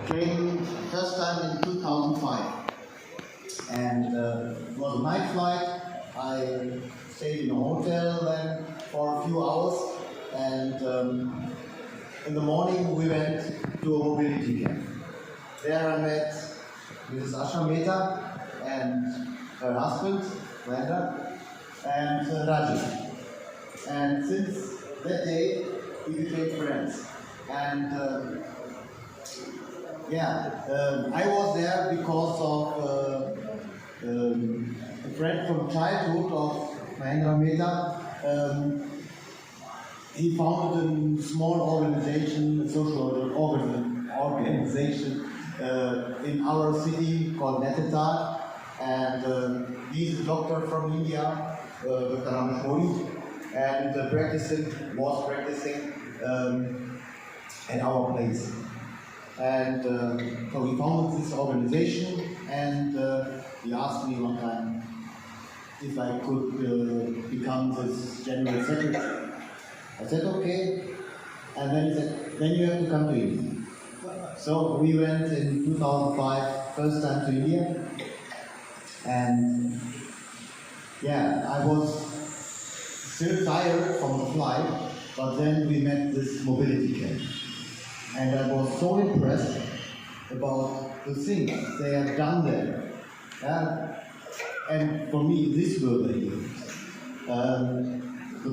came first time in 2005, and it was a night flight. I stayed in a hotel then for a few hours, and in the morning we went to a mobility camp. There I met Mrs. Asha Mehta and her husband, Randa, and Rajiv. And since that day, we became friends. And I was there because of a friend from childhood of Mahendra Mehta. He founded a small organization, a social organization in our city called Netata. And he's a doctor from India, Dr. Ramesh, and was practicing at our place. And so we founded this organization, and he asked me one time if I could become this general secretary. I said okay, and then he said, then you have to come to India. So we went in 2005, first time to India, and I was still tired from the flight, but then we met this mobility camp. And I was so impressed about the things they have done there. And for me, this were the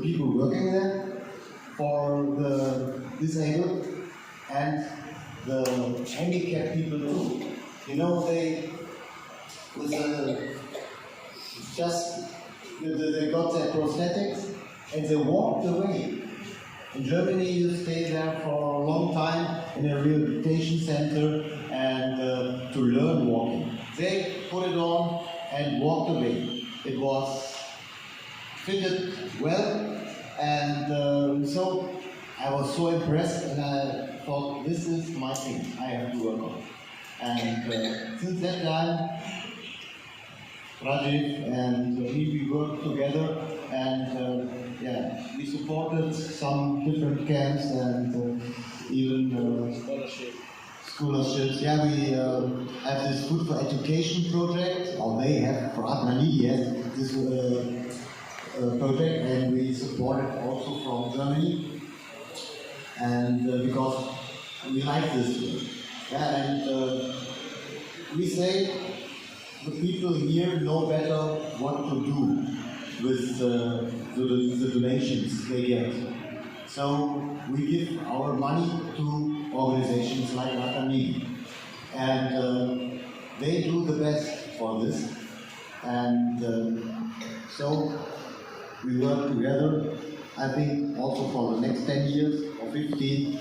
people working there, for the disabled and the handicapped people too. You know, they got their prosthetics and they walked away. In Germany, you stay there for a long time in a rehabilitation center and to learn walking. They put it on and walked away. It was fitted well, and so I was so impressed, and I thought, this is my thing. I have to work on. And since that time, Rajiv and we worked together, and we supported some different camps and even scholarships. Yeah, we have this Food for Education project, or they have, for Ratnanidhi has this project, and we support it also from Germany, and because we like this work. Yeah, and we say the people here know better what to do with the donations they get. So we give our money to organizations like Ratnanidhi, and they do the best for this. And so we work together, I think also for the next 10 years or 15,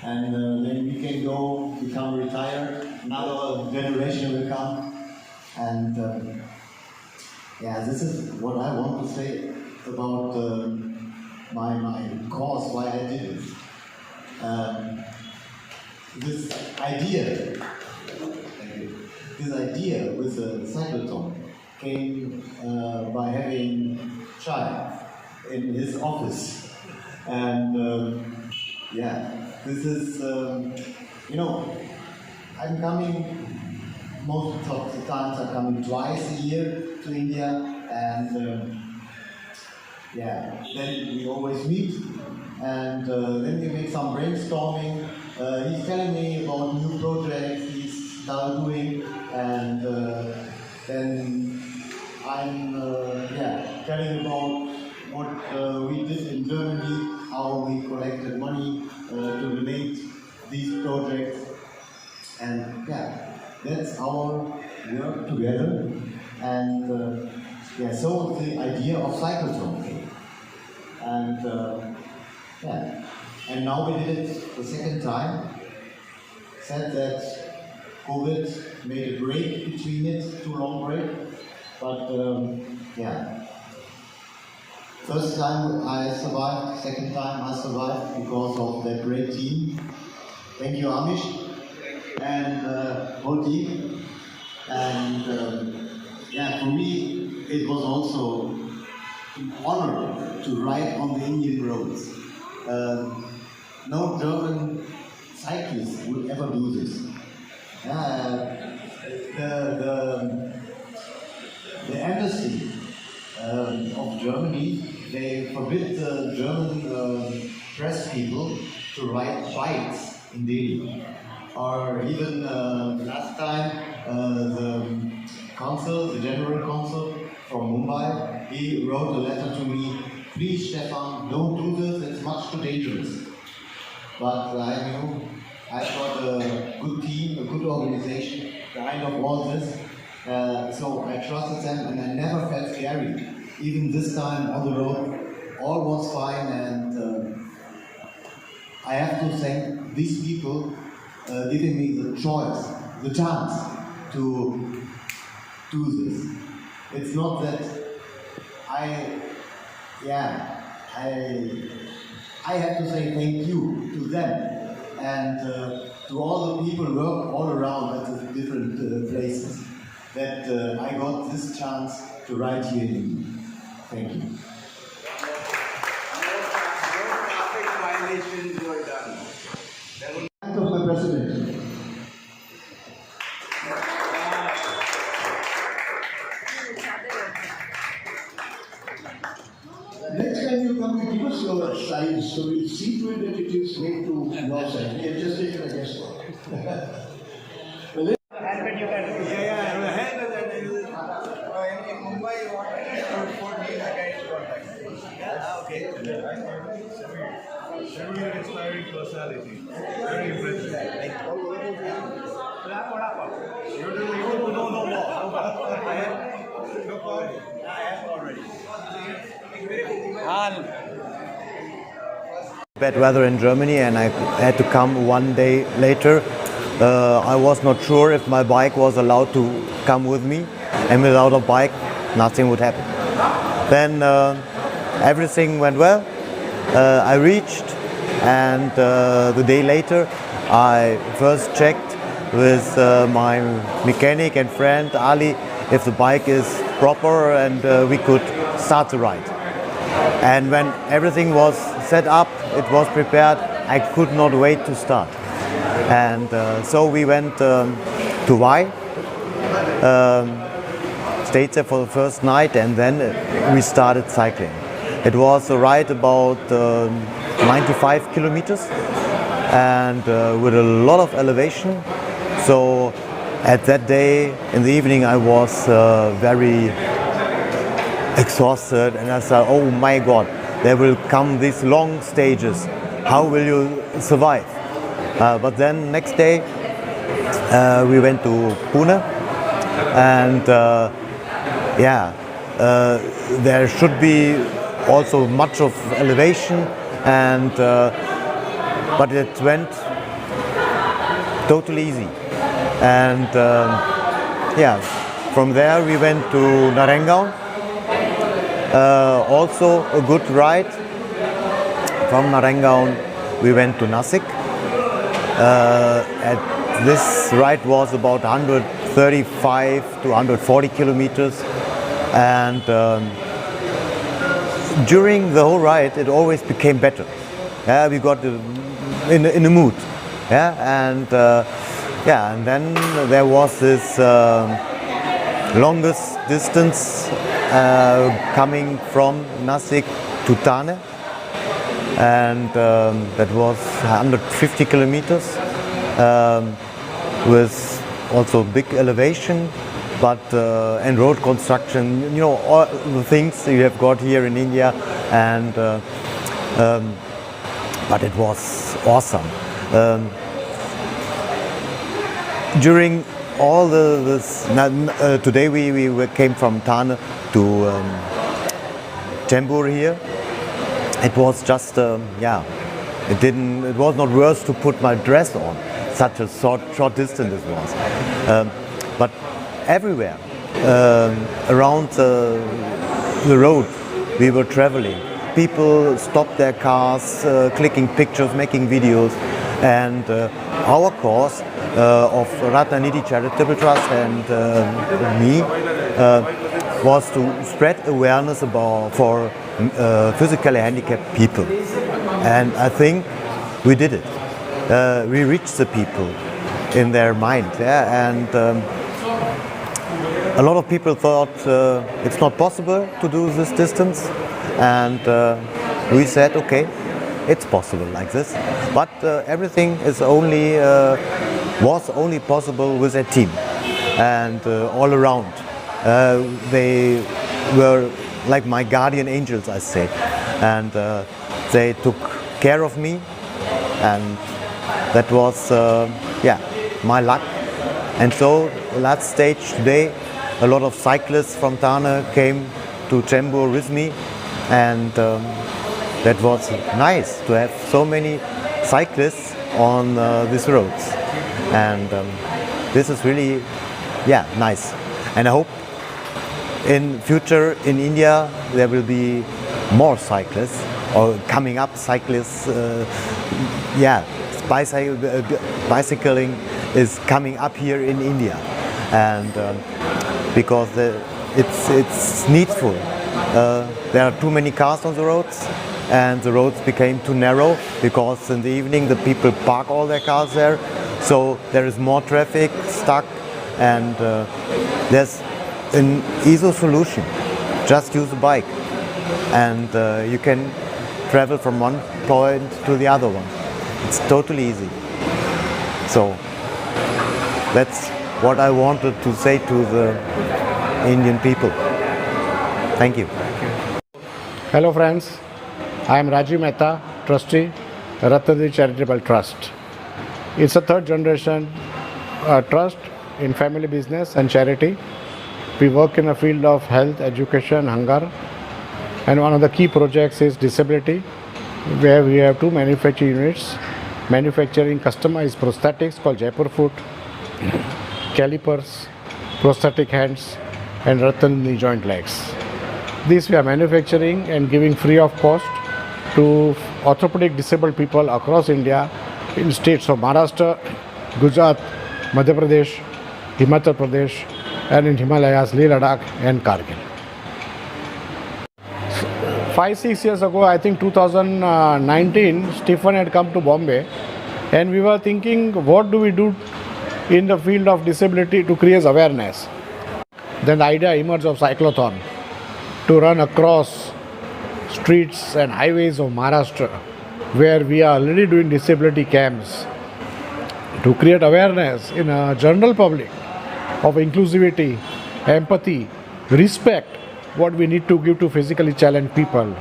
and then we can go become retired, another generation will come. And this is what I want to say about my cause, why I did it. This idea with the cyclothon came by having Chai in his office. And this is, I'm coming. Most of the times I'm coming twice a year to India, and then we always meet, and then we make some brainstorming. He's telling me about new projects he's now doing, and then I'm telling about what we did in Germany, how we collected money to donate these projects, and that's our work together, and so the idea of cyclothon came, and now we did it the second time. Said that COVID made a break between it, too long break, but first time I survived, second time I survived because of that great team. Thank you, Amish. And whole team, and for me it was also an honor to ride on the Indian roads. No German cyclist would ever do this. The embassy of Germany, they forbid the German press people to ride bikes in Delhi. Or even last time, the consul, the general consul from Mumbai, he wrote a letter to me, please Stefan, don't do this, it's much too dangerous. But I knew I've got a good team, a good organization behind of all this. So I trusted them and I never felt scary. Even this time on the road, all was fine, and I have to thank these people giving me the choice, the chance to do this. It's not that I have to say thank you to them and to all the people who work all around at the different places that I got this chance to ride here in India. Thank you. No traffic violations were done. Thank you, my President. Next time you come, you give us your size, so we'll see to it that it is made to your size. We have just taken a guess. And you can in Mumbai, you want to 14 okay. Very inspiring personality. Very impressive. I have already. Bad weather in Germany, and I had to come one day later. I was not sure if my bike was allowed to come with me, and without a bike nothing would happen. Then everything went well. I reached, and the day later I first checked with my mechanic and friend Ali if the bike is proper and we could start the ride. And when everything was set up, it was prepared, I could not wait to start. And so we went to Y, stayed there for the first night, and then we started cycling. It was a ride about 95 kilometers and with a lot of elevation. So at that day in the evening I was very exhausted, and I said, oh my God, there will come these long stages. How will you survive? But then next day we went to Pune, and there should be also much of elevation, and but it went totally easy. And from there we went to Naranggaon. Also a good ride. From Naranggaon we went to Nasik. This ride was about 135 to 140 kilometers, and during the whole ride it always became better. We got in a mood. And then there was this longest distance coming from Nasik to Thane, and that was 150 kilometers with also big elevation, but and road construction, you know, all the things you have got here in India, and but it was awesome. During all today we came from Thane to Chembur here. It was just it was not worth to put my dress on. Such a short distance it was, but everywhere around the road we were traveling, people stopped their cars, clicking pictures, making videos, and our cause of Ratnanidhi Charitable Trust and me was to spread awareness for physically handicapped people, and I think we did it. we reach the people in their mind. Yeah? And a lot of people thought it's not possible to do this distance, and we said, okay, it's possible like this. But everything is only was only possible with a team, and all around. They were like my guardian angels, I say, and they took care of me, and that was my luck. And so last stage today, a lot of cyclists from Thane came to Chembur with me, and that was nice to have so many cyclists on these roads, and this is really nice. And I hope in future in India there will be more cyclists, or coming up cyclists. Bicycling is coming up here in India, and because it's needful. There are too many cars on the roads, and the roads became too narrow because in the evening the people park all their cars there, so there is more traffic stuck, and there's an easy solution. Just use a bike, and you can travel from one point to the other one. It's totally easy. So that's what I wanted to say to the Indian people. Thank you. Hello friends, I am Rajiv Mehta, trustee, Ratnanidhi Charitable Trust. It's a third generation trust in family business and charity. We work in a field of health, education, hunger, and one of the key projects is disability, where we have 2 manufacturing units manufacturing customized prosthetics called Jaipur foot, calipers, prosthetic hands, and Ratnanidhi joint legs. These we are manufacturing and giving free of cost to orthopedic disabled people across India in states of Maharashtra, Gujarat, Madhya Pradesh, Himachal Pradesh, and in Himalayas, Leh Ladakh and Kargil. 5-6 years ago, I think 2019, Stefan had come to Bombay, and we were thinking, what do we do in the field of disability to create awareness? Then the idea emerged of cyclothon, to run across streets and highways of Maharashtra, where we are already doing disability camps, to create awareness in a general public of inclusivity, empathy, respect, what we need to give to physically challenged people.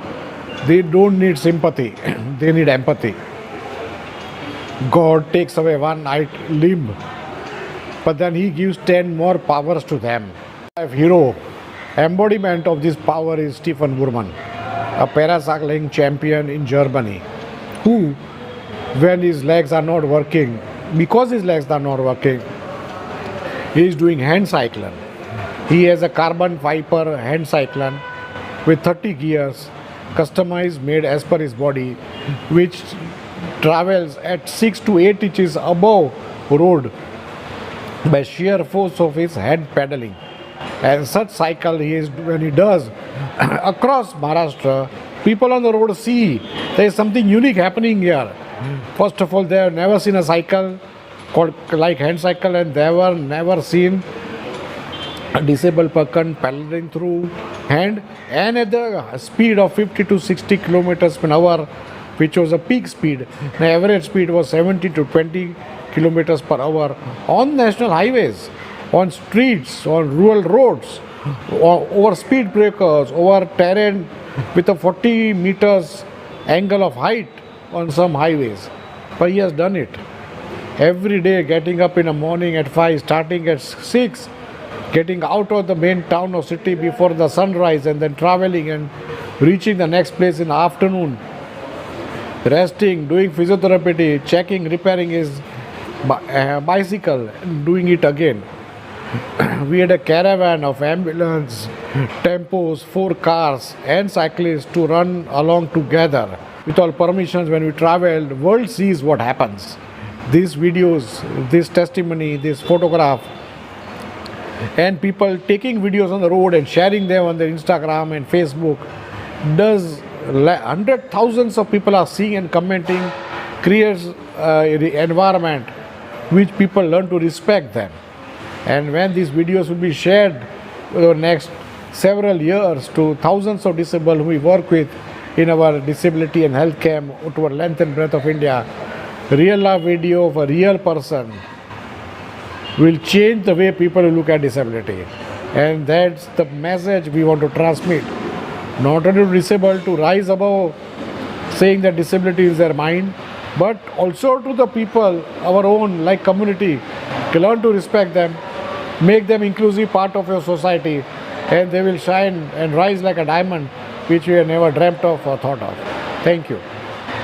They don't need sympathy, they need empathy. God takes away one limb, but then He gives 10 more powers to them. A hero, embodiment of this power is Stefan Voorman, a paracycling champion in Germany, who, when his legs are not working, because his legs are not working, he is doing hand cycling. He has a carbon fiber hand cyclone with 30 gears, customized, made as per his body, which travels at 6 to 8 inches above road by sheer force of his hand pedaling. And such cycle when he does across Maharashtra, people on the road see there is something unique happening here. First of all, they have never seen a cycle called like hand cycle, and they were never seen a disabled person pedaling through hand and at the speed of 50 to 60 kilometers per hour, which was a peak speed. The average speed was 70 to 20 kilometers per hour on national highways, on streets, on rural roads, over speed breakers, over terrain with a 40 meters angle of height on some highways. But he has done it. Every day, getting up in the morning at 5, starting at 6, getting out of the main town or city before the sunrise, and then traveling and reaching the next place in the afternoon, resting, doing physiotherapy, checking, repairing his bicycle, and doing it again. We had a caravan of ambulance, tempos, 4 cars and cyclists to run along together. With all permissions, when we travel, the world sees what happens. These videos, this testimony, this photograph, and people taking videos on the road and sharing them on their Instagram and Facebook, hundred thousands of people are seeing and commenting, creates environment which people learn to respect them. And when these videos will be shared over the next several years to thousands of disabled whom we work with in our disability and health camp to our length and breadth of India, real life video of a real person will change the way people look at disability. And that's the message we want to transmit. Not only to disabled to rise above saying that disability is their mind, but also to the people, our own like community, to learn to respect them, make them inclusive part of your society, and they will shine and rise like a diamond which we have never dreamt of or thought of. Thank you.